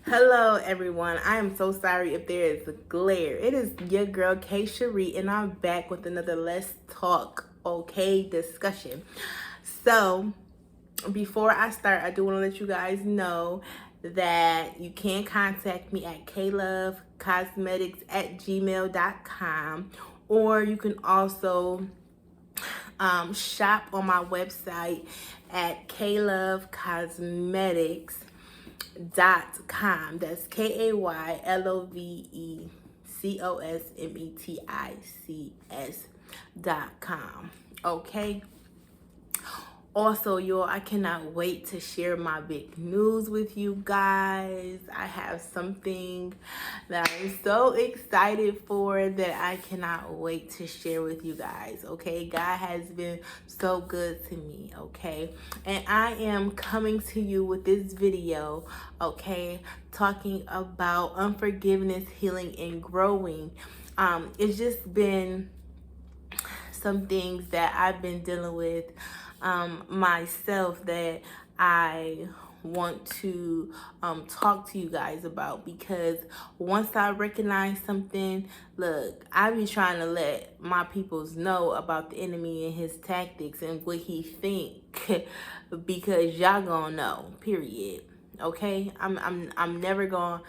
Hello, everyone. I am so sorry if there is a glare. It is your girl K Cherie, and I'm back with another Let's Talk Okay discussion. So, before I start, I do want to let you guys know that you can contact me at kaylovecosmetics at gmail.com, or you can also shop on my website at kaylovecosmetics.com. That's kaylovecosmetics.com. Okay. Also, y'all, I cannot wait to share my big news with you guys. I have something that I'm so excited for that I cannot wait to share with you guys. Okay, God has been so good to me. Okay, and I am coming to you with this video. Okay, talking about unforgiveness, healing, and growing. It's just been some things that I've been dealing with myself that I want to talk to you guys about, because once I recognize something, look, I be trying to let my peoples know about the enemy and his tactics and what he think because y'all gonna know, period. Okay, I'm never gonna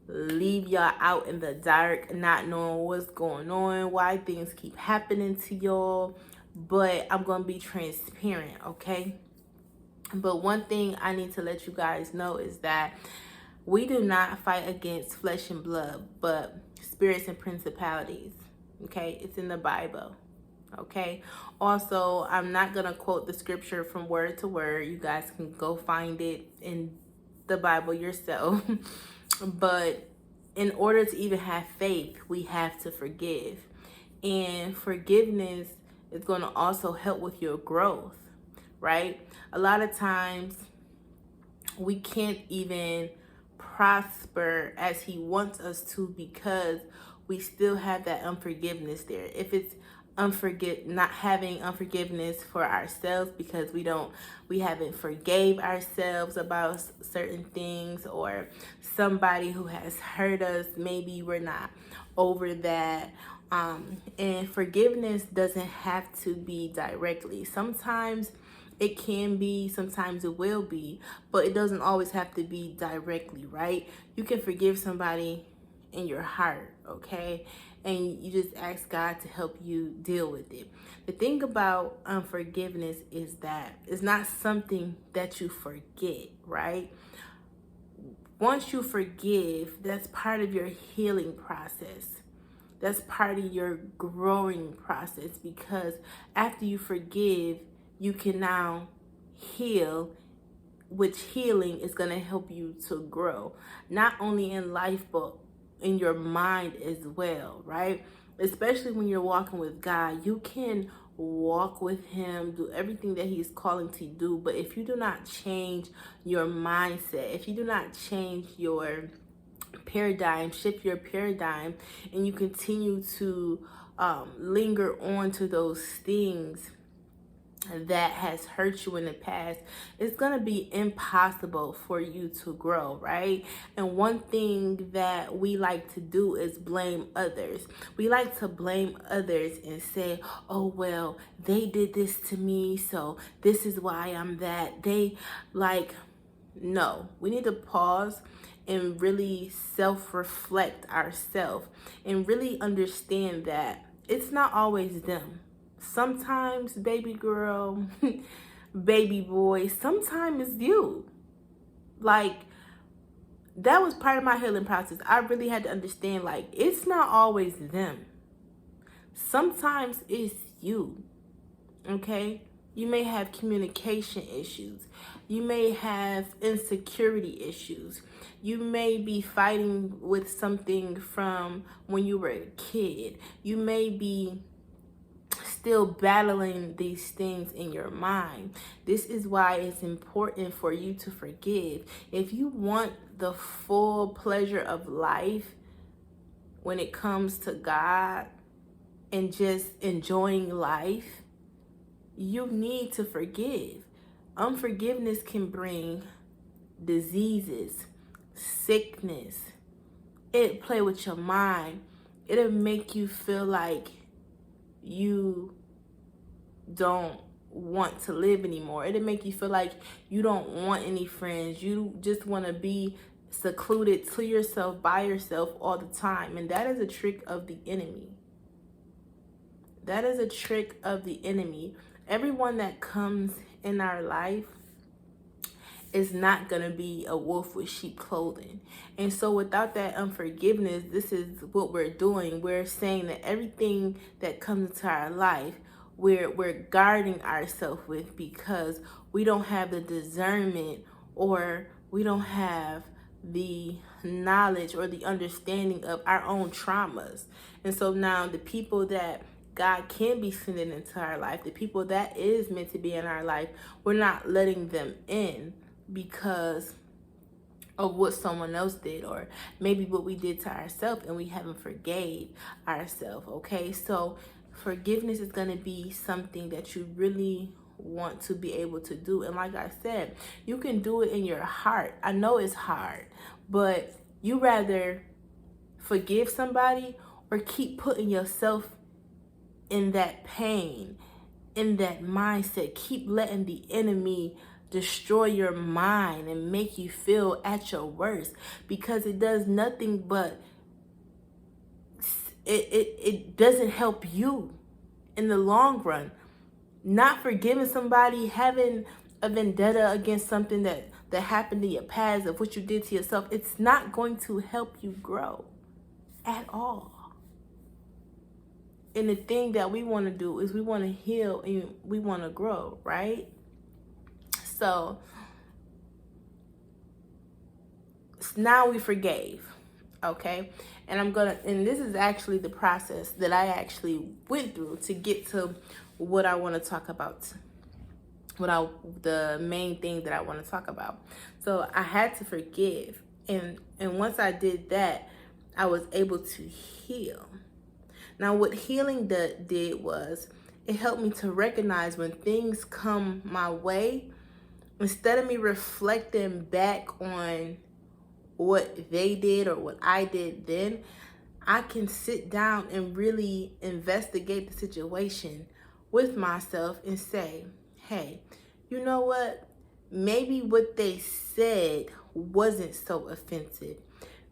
leave y'all out in the dark, not knowing what's going on, why things keep happening to y'all. But I'm gonna be transparent, okay? But one thing I need to let you guys know is that we do not fight against flesh and blood, but spirits and principalities. Okay, it's in the Bible. Okay, also, I'm not gonna quote the scripture from word to word. You guys can go find it in the Bible yourself. But in order to even have faith, we have to forgive. And forgiveness is going to also help with your growth, right? A lot of times we can't even prosper as he wants us to because we still have that unforgiveness there. If it's not having unforgiveness for ourselves because we haven't forgave ourselves about certain things, or somebody who has hurt us, maybe we're not over that. And forgiveness doesn't have to be directly. Sometimes it can be, sometimes it will be, but it doesn't always have to be directly, right? You can forgive somebody in your heart, okay? And you just ask God to help you deal with it. The thing about unforgiveness is that it's not something that you forget, right? Once you forgive, that's part of your healing process. That's part of your growing process, because after you forgive, you can now heal, which healing is going to help you to grow, not only in life, but in your mind as well, right? Especially when you're walking with God, you can walk with him, do everything that he's calling to do. But if you do not change your mindset, if you do not change your paradigm, shift your paradigm, and you continue to linger on to those things that has hurt you in the past, it's going to be impossible for you to grow, right? And one thing that we like to do is blame others. We like to blame others and say, oh, well, they did this to me, so this is why I'm that. No, we need to pause and really self-reflect ourselves and really understand that it's not always them. Sometimes, baby girl, baby boy, sometimes it's you. Like, that was part of my healing process. I really had to understand, like, it's not always them. Sometimes it's you, okay? You may have communication issues. You may have insecurity issues. You may be fighting with something from when you were a kid. You may be still battling these things in your mind. This is why it's important for you to forgive. If you want the full pleasure of life when it comes to God and just enjoying life, you need to forgive. Unforgiveness can bring diseases, sickness. It'll play with your mind. It'll make you feel like you don't want to live anymore. It'll make you feel like you don't want any friends. You just want to be secluded to yourself, by yourself all the time. And that is a trick of the enemy. That is a trick of the enemy. Everyone that comes in our life is not going to be a wolf with sheep clothing. And so without that unforgiveness, this is what we're doing. We're saying that everything that comes into our life, we're guarding ourselves with, because we don't have the discernment, or we don't have the knowledge or the understanding of our own traumas. And so now the people that God can be sending into our life, the people that is meant to be in our life, we're not letting them in because of what someone else did, or maybe what we did to ourselves and we haven't forgave ourselves. Okay, so forgiveness is going to be something that you really want to be able to do. And like I said, you can do it in your heart. I know it's hard, but you rather forgive somebody or keep putting yourself in that pain, in that mindset. Keep letting the enemy destroy your mind and make you feel at your worst, because it does nothing but it doesn't help you in the long run. Not forgiving somebody, having a vendetta against something that happened in your past, of what you did to yourself, it's not going to help you grow at all. And the thing that we want to do is we want to heal and we want to grow, right? So now we forgave, okay? And this is actually the process that I actually went through to get to what I want to talk about, the main thing that I want to talk about. So I had to forgive, and once I did that, I was able to heal. Now, what healing did was, it helped me to recognize when things come my way, instead of me reflecting back on what they did or what I did then, I can sit down and really investigate the situation with myself and say, hey, you know what? Maybe what they said wasn't so offensive.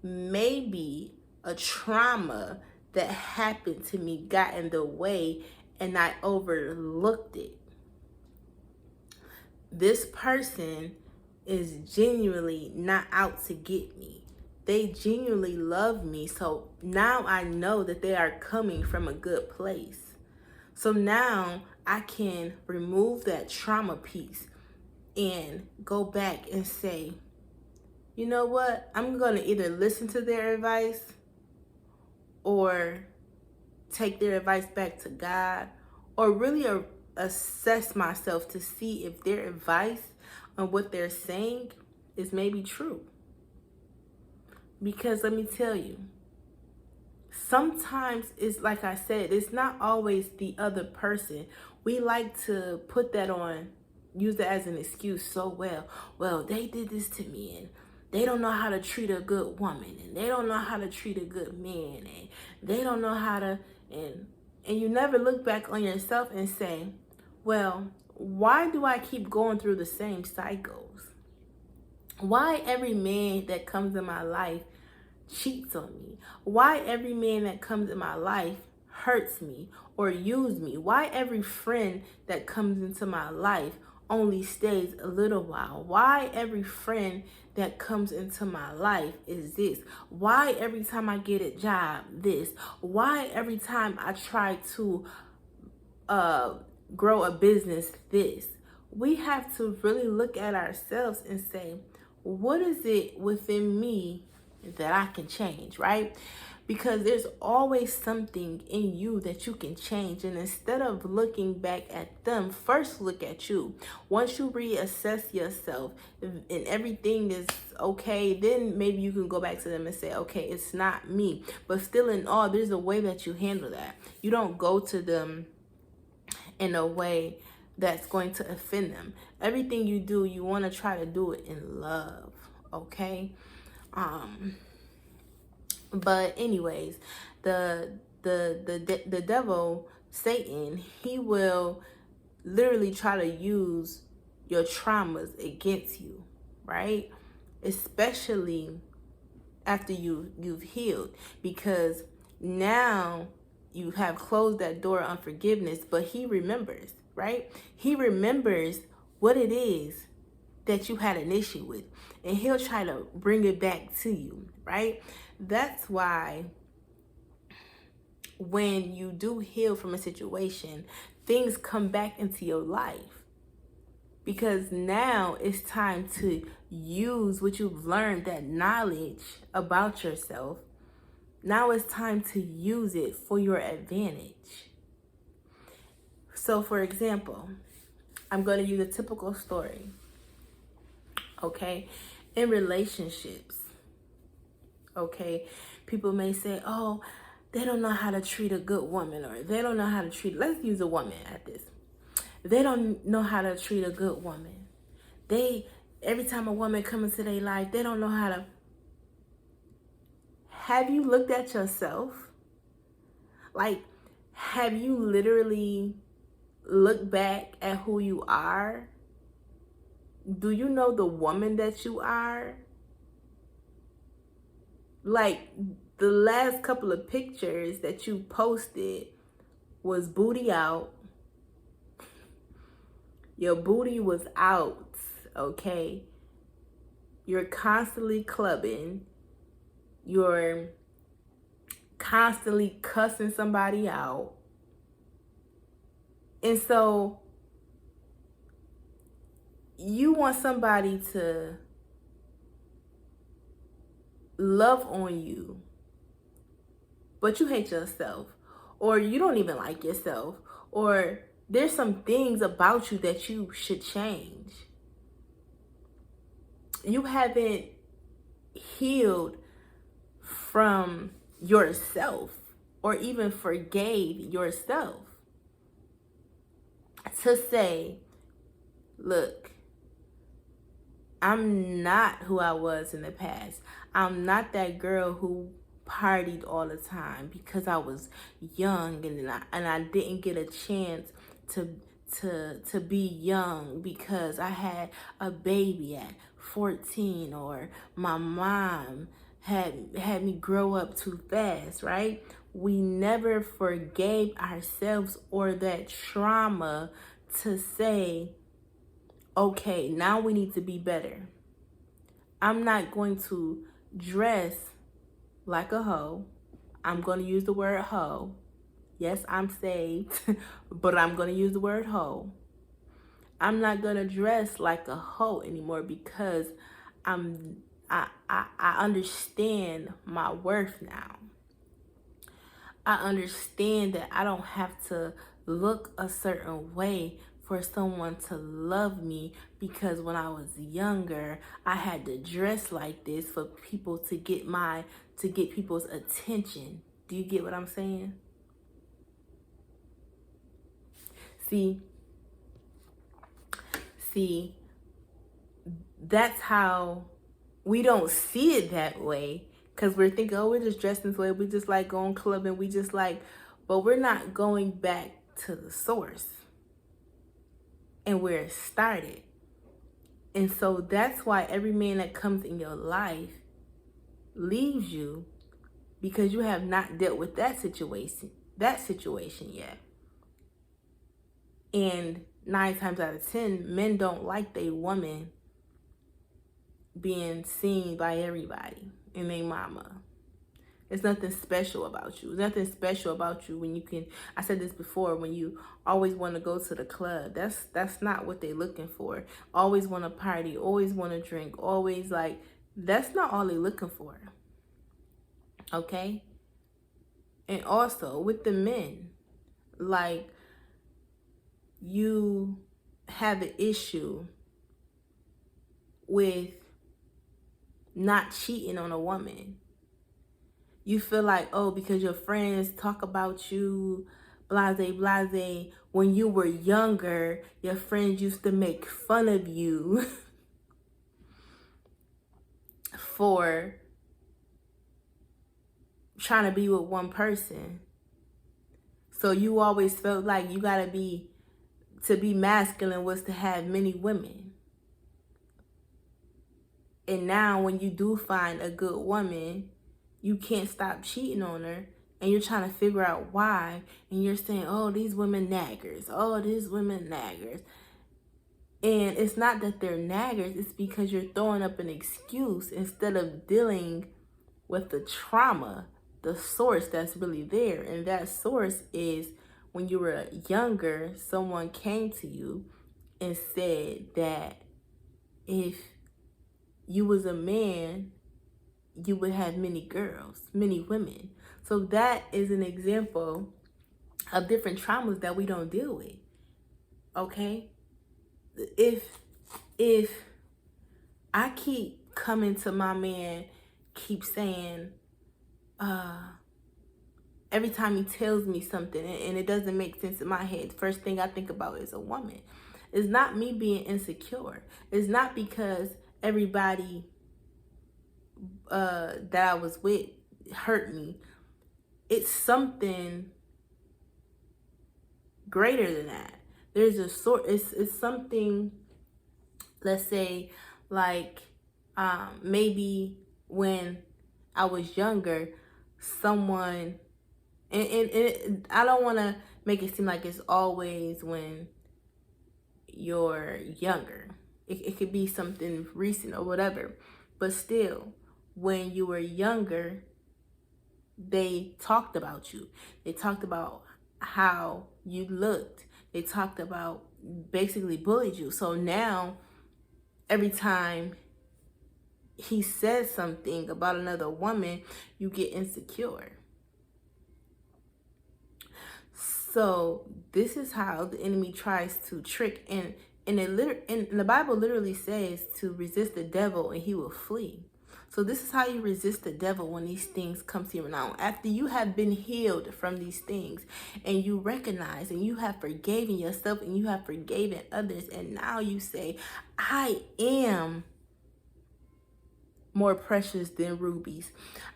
Maybe a trauma that happened to me got in the way and I overlooked it. This person is genuinely not out to get me. They genuinely love me. So now I know that they are coming from a good place. So now I can remove that trauma piece and go back and say, you know what? I'm going to either listen to their advice or take their advice back to God, or really assess myself to see if their advice on what they're saying is maybe true. Because let me tell you, sometimes it's like I said, it's not always the other person. We like to put that on, use it as an excuse so well. Well, they did this to me, and they don't know how to treat a good woman, and they don't know how to treat a good man, and they don't know how to, and you never look back on yourself and say, well, why do I keep going through the same cycles? Why every man that comes in my life cheats on me? Why every man that comes in my life hurts me or uses me? Why every friend that comes into my life only stays a little while? Why every friend that comes into my life is this? Why every time I get a job, this? Why every time I try to grow a business, this? We have to really look at ourselves and say, what is it within me that I can change, right? Because there's always something in you that you can change. And instead of looking back at them, first look at you. Once you reassess yourself and everything is okay, then maybe you can go back to them and say, okay, it's not me. But still in all, there's a way that you handle that. You don't go to them in a way that's going to offend them. Everything you do, you want to try to do it in love, okay? Um, but anyways, the devil, Satan, he will literally try to use your traumas against you, right? Especially after you've healed, because now you have closed that door of unforgiveness, but he remembers, right? He remembers what it is that you had an issue with, and he'll try to bring it back to you, right? That's why when you do heal from a situation, things come back into your life, because now it's time to use what you've learned, that knowledge about yourself. Now it's time to use it for your advantage. So for example, I'm going to use a typical story, okay? In relationships, okay? People may say, oh, they don't know how to treat a good woman, or they don't know how to treat, let's use a woman at this. They don't know how to treat a good woman. Every time a woman comes into their life, they don't know how to. Have you looked at yourself? Like, have you literally looked back at who you are? Do you know the woman that you are? Like, the last couple of pictures that you posted was booty out. Your booty was out, okay? You're constantly clubbing. You're constantly cussing somebody out. And so you want somebody to love on you, but you hate yourself, or you don't even like yourself, or there's some things about you that you should change. You haven't healed from yourself, or even forgave yourself to say, look, I'm not who I was in the past. I'm not that girl who partied all the time because I was young, and I didn't get a chance to be young because I had a baby at 14, or my mom had me grow up too fast, right? We never forgave ourselves or that trauma to say, okay, now we need to be better. I'm not going to dress like a hoe. I'm going to use the word hoe. Yes, I'm saved, but I'm going to use the word hoe. I'm not going to dress like a hoe anymore, because I understand my worth now. I understand that I don't have to look a certain way for someone to love me, because when I was younger, I had to dress like this for people to get people's attention. Do you get what I'm saying? See, that's how we don't see it that way, because we're thinking, oh, we're just dressed this way, we just like going clubbing, we just like, but we're not going back to the source and where it started. And so that's why every man that comes in your life leaves you, because you have not dealt with that situation yet. And 9 times out of 10, men don't like their woman being seen by everybody and their mama. There's nothing special about you. There's nothing special about you when you can, I said this before, when you always want to go to the club. That's not what they're looking for. Always want to party, always want to drink, always like, that's not all they're looking for. Okay? And also with the men, like, you have an issue with not cheating on a woman. You feel like, oh, because your friends talk about you, blase, blase. When you were younger, your friends used to make fun of you for trying to be with one person. So you always felt like you gotta to be masculine was to have many women. And now when you do find a good woman, you can't stop cheating on her, and you're trying to figure out why, and you're saying, oh, these women naggers, oh, these women naggers. And it's not that they're naggers, it's because you're throwing up an excuse instead of dealing with the trauma, the source that's really there. And that source is when you were younger, someone came to you and said that if you was a man, you would have many girls, many women. So that is an example of different traumas that we don't deal with. Okay? If I keep coming to my man, keep saying, every time he tells me something and it doesn't make sense in my head, first thing I think about is a woman. It's not me being insecure. It's not because everybody that I was with hurt me. It's something greater than that. There's a sort. It's something. Let's say, like, maybe when I was younger, someone, and I don't want to make it seem like it's always when you're younger. It could be something recent or whatever, but still, when you were younger, they talked about you. They talked about how you looked. They talked about, basically bullied you. So now, every time he says something about another woman, you get insecure. So this is how the enemy tries to trick, and the Bible literally says to resist the devil and he will flee. So this is how you resist the devil when these things come to you. Now, after you have been healed from these things and you recognize and you have forgiven yourself and you have forgiven others, and now you say, I am more precious than rubies.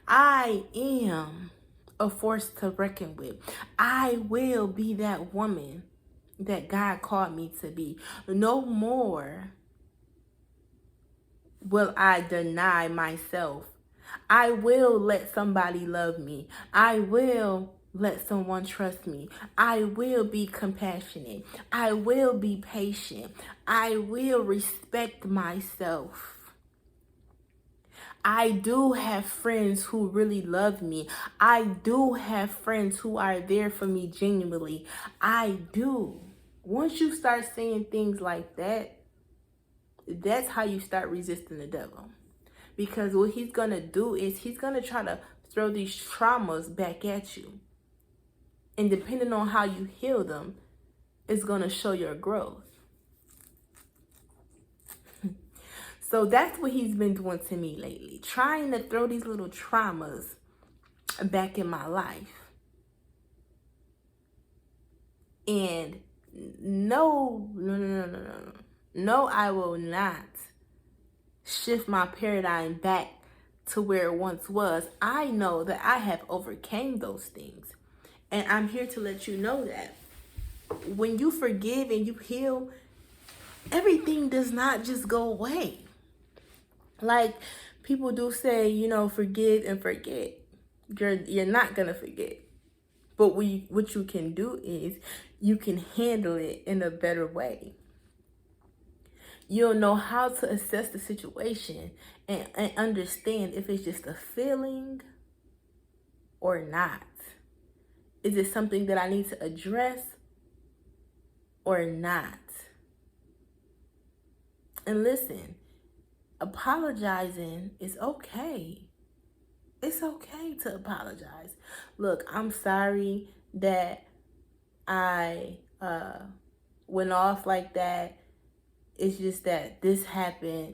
I am a force to reckon with. I will be that woman that God called me to be. No more will I deny myself. I will let somebody love me. I will let someone trust me. I will be compassionate. I will be patient. I will respect myself. I do have friends who really love me. I do have friends who are there for me genuinely. I do. Once you start saying things like that, that's how you start resisting the devil. Because what he's going to do is he's going to try to throw these traumas back at you. And depending on how you heal them, it's going to show your growth. So that's what he's been doing to me lately. Trying to throw these little traumas back in my life. And no, I will not shift my paradigm back to where it once was. I know that I have overcame those things. And I'm here to let you know that when you forgive and you heal, everything does not just go away. Like people do say, forgive and forget. You're not going to forget. But what you can do is you can handle it in a better way. You'll know how to assess the situation and understand if it's just a feeling or not. Is it something that I need to address or not? And listen, apologizing is okay. It's okay to apologize. Look, I'm sorry that I went off like that. It's just that this happened,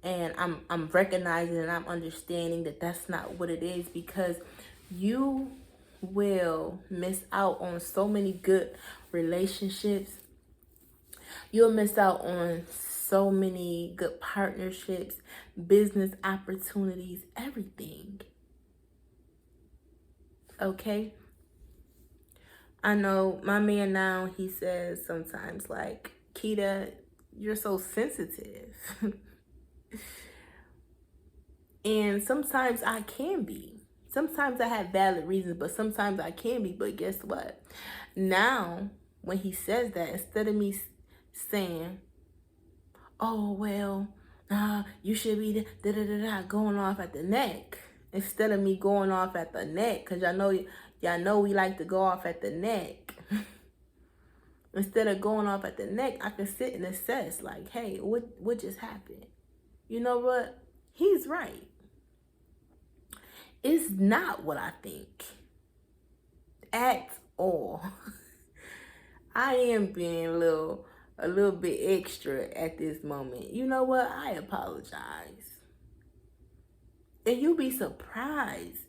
and I'm recognizing and I'm understanding that that's not what it is, because you will miss out on so many good relationships. You'll miss out on so many good partnerships, business opportunities, everything. Okay? I know my man now, he says sometimes, like, Keita, you're so sensitive. And sometimes I can be. Sometimes I have valid reasons, but sometimes I can be. But guess what? Now, when he says that, instead of me saying, oh, well, you should be da da da da going off at the neck, instead of me going off at the neck, because y'all know we like to go off at the neck. Instead of going off at the neck, I can sit and assess, like, hey, what just happened? You know what? He's right. It's not what I think at all. I am being a little bit extra at this moment. You know what? I apologize. And you'll be surprised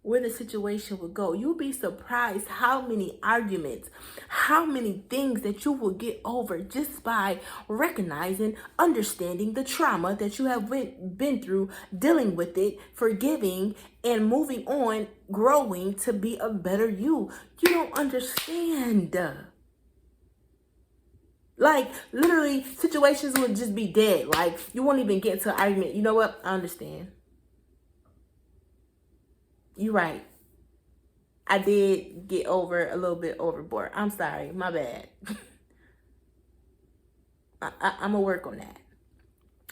where the situation would go. You'll be surprised how many arguments, how many things that you will get over just by recognizing, understanding the trauma that you have been through, dealing with it, forgiving, and moving on, growing to be a better you. You don't understand. Like, literally, situations would just be dead. Like, you won't even get into an argument. You know what? I understand. You're right. I did get over a little bit overboard. I'm sorry. My bad. I'm going to work on that.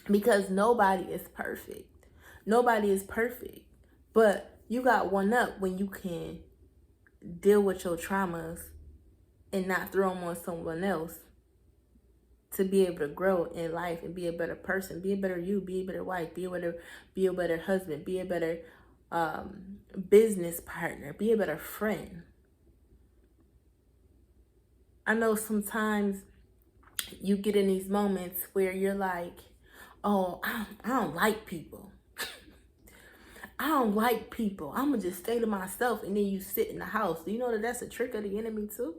Because nobody is perfect. Nobody is perfect. But you got one up when you can deal with your traumas and not throw them on someone else to be able to grow in life and be a better person, be a better you, be a better wife, be a better husband, be a better business partner, be a better friend. I know sometimes you get in these moments where you're like, oh, I don't like people. I don't like people. I'm going to just stay to myself, and then you sit in the house. Do you know that that's a trick of the enemy too?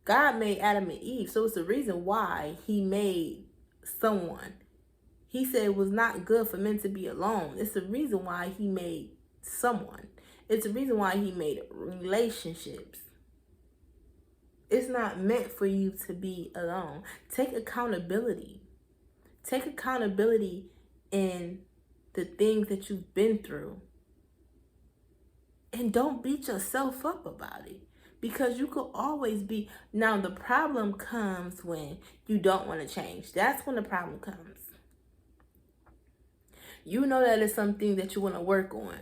God made Adam and Eve, so it's the reason why he made someone. He said it was not good for men to be alone. It's the reason why he made someone. It's the reason why he made relationships. It's not meant for you to be alone. Take accountability. Take accountability in the things that you've been through. And don't beat yourself up about it. Because you could always be. Now, the problem comes when you don't want to change. That's when the problem comes. You know that it's something that you want to work on.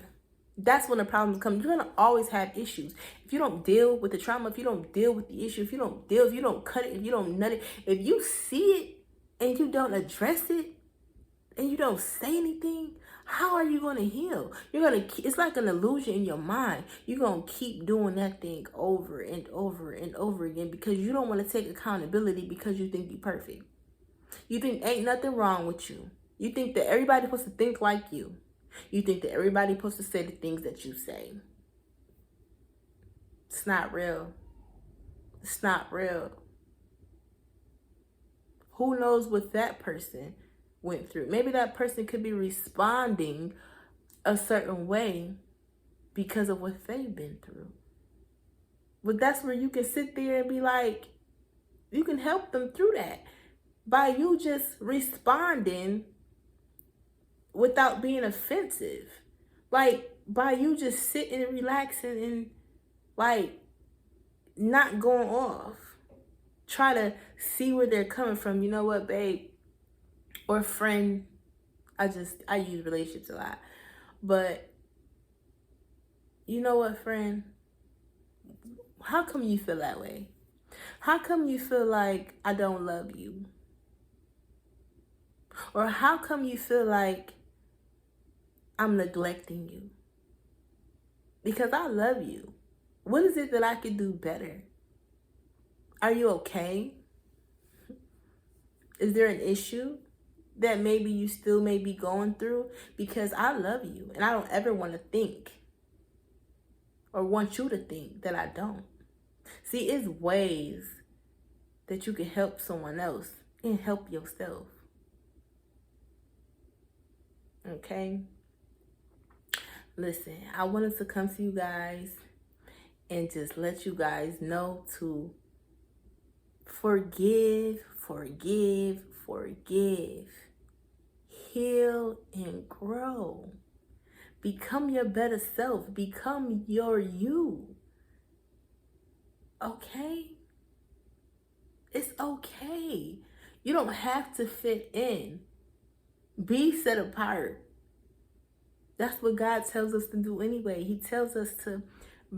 That's when the problems come. You're going to always have issues. If you don't deal with the trauma, if you don't deal with the issue, if you don't cut it, if you don't nut it, if you see it and you don't address it and you don't say anything, how are you going to heal? It's like an illusion in your mind. You're going to keep doing that thing over and over and over again because you don't want to take accountability because you think you're perfect. You think ain't nothing wrong with you. You think that everybody's supposed to think like you. You think that everybody's supposed to say the things that you say. It's not real. It's not real. Who knows what that person went through? Maybe that person could be responding a certain way because of what they've been through. But that's where you can sit there and be like, you can help them through that by you just responding without being offensive. Like, by you just sitting and relaxing and, like, not going off. Try to see where they're coming from. You know what, babe? Or friend. I use relationships a lot. But, you know what, friend? How come you feel that way? How come you feel like I don't love you? Or how come you feel like I'm neglecting you? Because I love you. What is it that I could do better? Are you okay? Is there an issue that maybe you still may be going through? Because I love you and I don't ever want to think or want you to think that I don't. See, it's ways that you can help someone else and help yourself. Okay? Listen, I wanted to come to you guys and just let you guys know to forgive, forgive, forgive. Heal and grow. Become your better self. Become your you. Okay? It's okay. You don't have to fit in. Be set apart. That's what God tells us to do anyway. He tells us to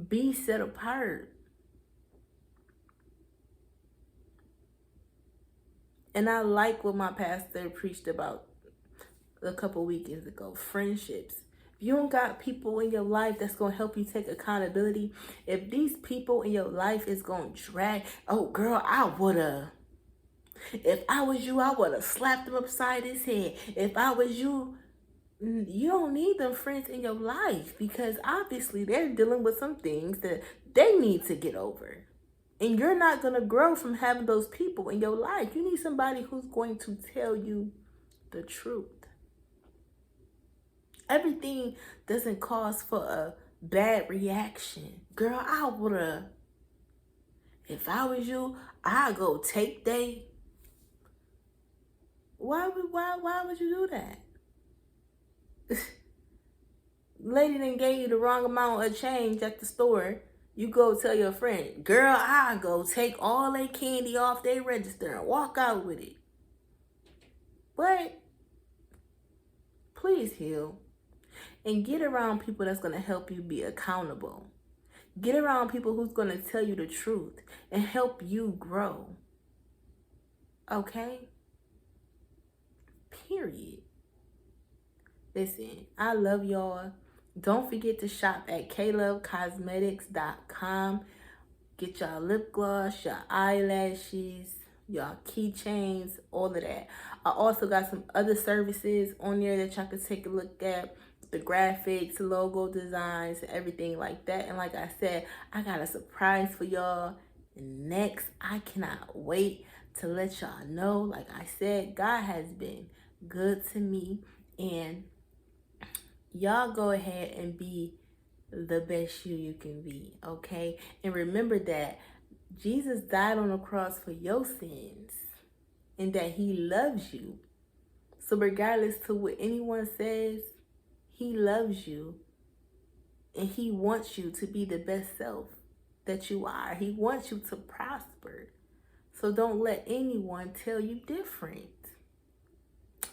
be set apart. And I like what my pastor preached about a couple weekends ago. Friendships. If you don't got people in your life that's going to help you take accountability, if these people in your life is going to drag, oh girl, I would have. If I was you, I would have slapped him upside his head. If I was you, you don't need them friends in your life because obviously they're dealing with some things that they need to get over. And you're not going to grow from having those people in your life. You need somebody who's going to tell you the truth. Everything doesn't cause for a bad reaction. Girl, I would have. If I was you, I'd go take they. Why would you do that? Lady done gave you the wrong amount of change at the store. You go tell your friend, girl, I go take all that candy off their register and walk out with it. But please heal. And get around people that's going to help you be accountable. Get around people who's going to tell you the truth and help you grow. Okay? Period. Listen, I love y'all. Don't forget to shop at kaylovecosmetics.com. Get y'all lip gloss, your eyelashes, y'all keychains, all of that. I also got some other services on there that y'all can take a look at. The graphics, logo designs, everything like that. And like I said, I got a surprise for y'all next. I cannot wait to let y'all know. Like I said, God has been good to me. And y'all go ahead and be the best you can be, okay? And remember that Jesus died on the cross for your sins and that he loves you. So regardless to what anyone says, he loves you and he wants you to be the best self that you are. He wants you to prosper. So don't let anyone tell you different.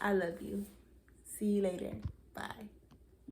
I love you. See you later. Bye.